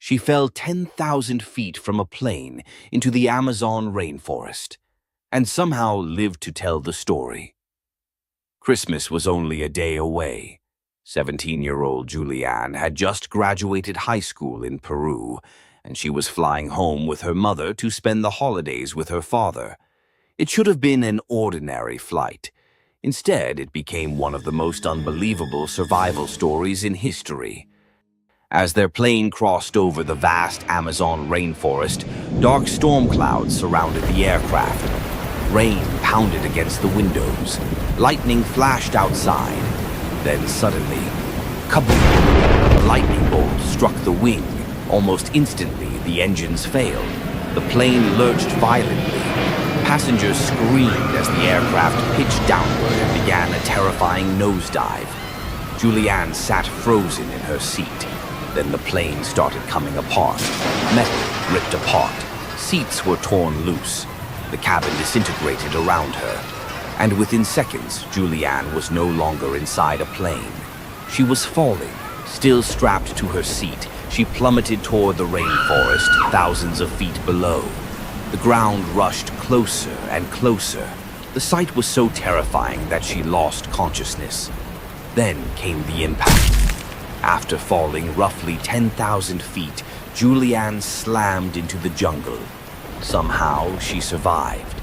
She fell 10,000 feet from a plane into the Amazon rainforest and somehow lived to tell the story. Christmas was only a day away. 17-year-old Julianne had just graduated high school in Peru, and she was flying home with her mother to spend the holidays with her father. It should have been an ordinary flight. Instead, it became one of the most unbelievable survival stories in history. As their plane crossed over the vast Amazon rainforest, dark storm clouds surrounded the aircraft. Rain pounded against the windows. Lightning flashed outside. Then suddenly, kaboom! A lightning bolt struck the wing. Almost instantly, the engines failed. The plane lurched violently. Passengers screamed as the aircraft pitched downward and began a terrifying nosedive. Julianne sat frozen in her seat. Then the plane started coming apart. Metal ripped apart. Seats were torn loose. The cabin disintegrated around her. And within seconds, Julianne was no longer inside a plane. She was falling. Still strapped to her seat, she plummeted toward the rainforest, thousands of feet below. The ground rushed closer and closer. The sight was so terrifying that she lost consciousness. Then came the impact. After falling roughly 10,000 feet, Julianne slammed into the jungle. Somehow, she survived.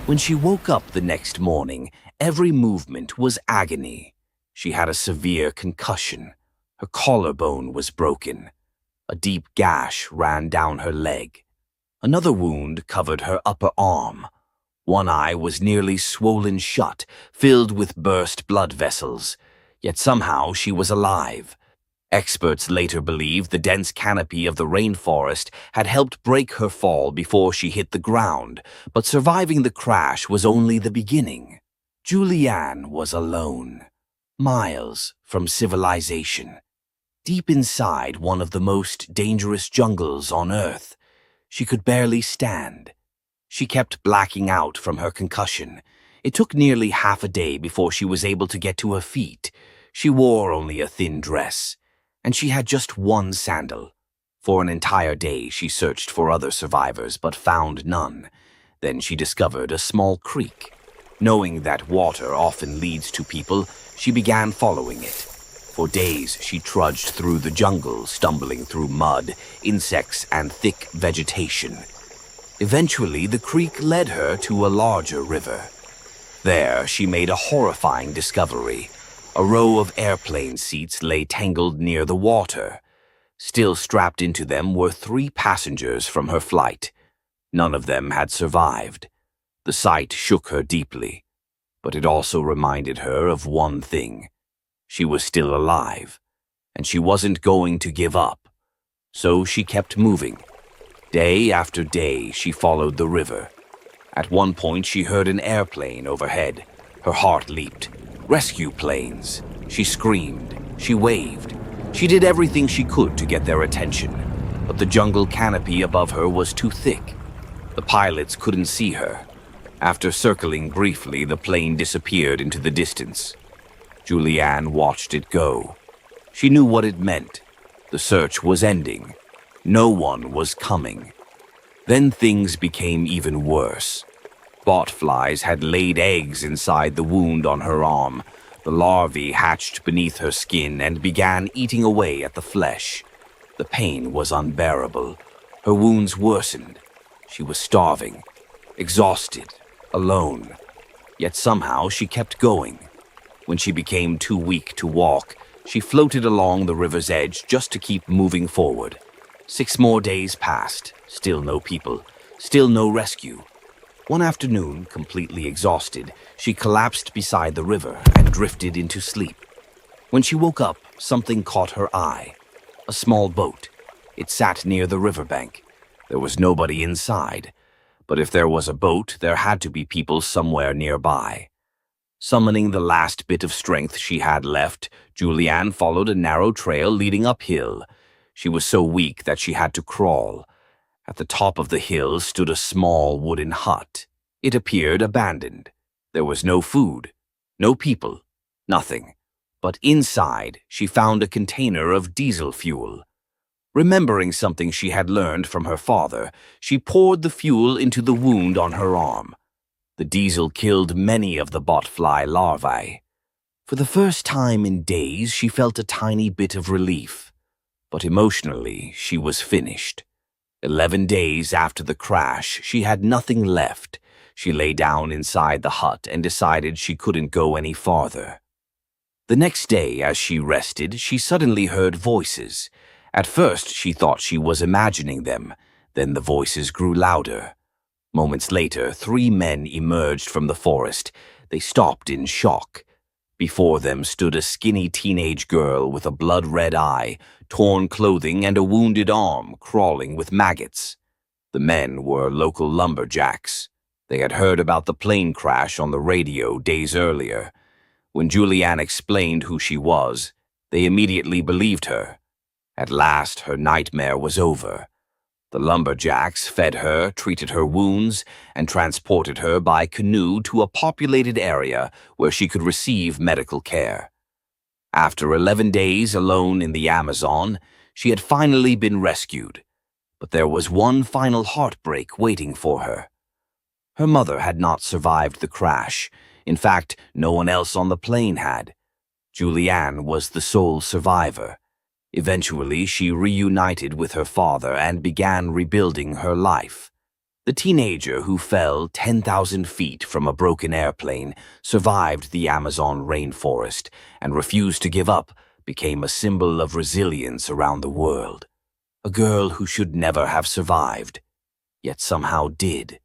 When she woke up the next morning, every movement was agony. She had a severe concussion. Her collarbone was broken. A deep gash ran down her leg. Another wound covered her upper arm. One eye was nearly swollen shut, filled with burst blood vessels. Yet somehow she was alive. Experts later believed the dense canopy of the rainforest had helped break her fall before she hit the ground, but surviving the crash was only the beginning. Julianne was alone, miles from civilization, deep inside one of the most dangerous jungles on Earth. She could barely stand. She kept blacking out from her concussion. It took nearly half a day before she was able to get to her feet. She wore only a thin dress, and she had just one sandal. For an entire day, she searched for other survivors but found none. Then she discovered a small creek. Knowing that water often leads to people, she began following it. For days, she trudged through the jungle, stumbling through mud, insects, and thick vegetation. Eventually, the creek led her to a larger river. There, she made a horrifying discovery. A row of airplane seats lay tangled near the water. Still strapped into them were 3 passengers from her flight. None of them had survived. The sight shook her deeply, but it also reminded her of one thing. She was still alive, and she wasn't going to give up. So she kept moving. Day after day, she followed the river. At one point, she heard an airplane overhead. Her heart leaped. Rescue planes. She screamed. She waved. She did everything she could to get their attention, but the jungle canopy above her was too thick. The pilots couldn't see her. After circling briefly, the plane disappeared into the distance. Julianne watched it go. She knew what it meant. The search was ending. No one was coming. Then things became even worse. Botflies had laid eggs inside the wound on her arm. The larvae hatched beneath her skin and began eating away at the flesh. The pain was unbearable. Her wounds worsened. She was starving, exhausted, alone. Yet somehow she kept going. When she became too weak to walk, she floated along the river's edge just to keep moving forward. 6 more days passed. Still no people. Still no rescue. One afternoon, completely exhausted, she collapsed beside the river and drifted into sleep. When she woke up, something caught her eye. A small boat. It sat near the riverbank. There was nobody inside. But if there was a boat, there had to be people somewhere nearby. Summoning the last bit of strength she had left, Julianne followed a narrow trail leading uphill. She was so weak that she had to crawl. At the top of the hill stood a small wooden hut. It appeared abandoned. There was no food, no people, nothing. But inside, she found a container of diesel fuel. Remembering something she had learned from her father, she poured the fuel into the wound on her arm. The diesel killed many of the botfly larvae. For the first time in days, she felt a tiny bit of relief. But emotionally, she was finished. 11 days after the crash, she had nothing left. She lay down inside the hut and decided she couldn't go any farther. The next day, as she rested, she suddenly heard voices. At first, she thought she was imagining them. Then the voices grew louder. Moments later, 3 men emerged from the forest. They stopped in shock. Before them stood a skinny teenage girl with a blood-red eye, torn clothing, and a wounded arm crawling with maggots. The men were local lumberjacks. They had heard about the plane crash on the radio days earlier. When Julianne explained who she was, they immediately believed her. At last, her nightmare was over. The lumberjacks fed her, treated her wounds, and transported her by canoe to a populated area where she could receive medical care. After 11 days alone in the Amazon, she had finally been rescued. But there was one final heartbreak waiting for her. Her mother had not survived the crash. In fact, no one else on the plane had. Julianne was the sole survivor. Eventually, she reunited with her father and began rebuilding her life. The teenager who fell 10,000 feet from a broken airplane, survived the Amazon rainforest, and refused to give up, became a symbol of resilience around the world. A girl who should never have survived, yet somehow did.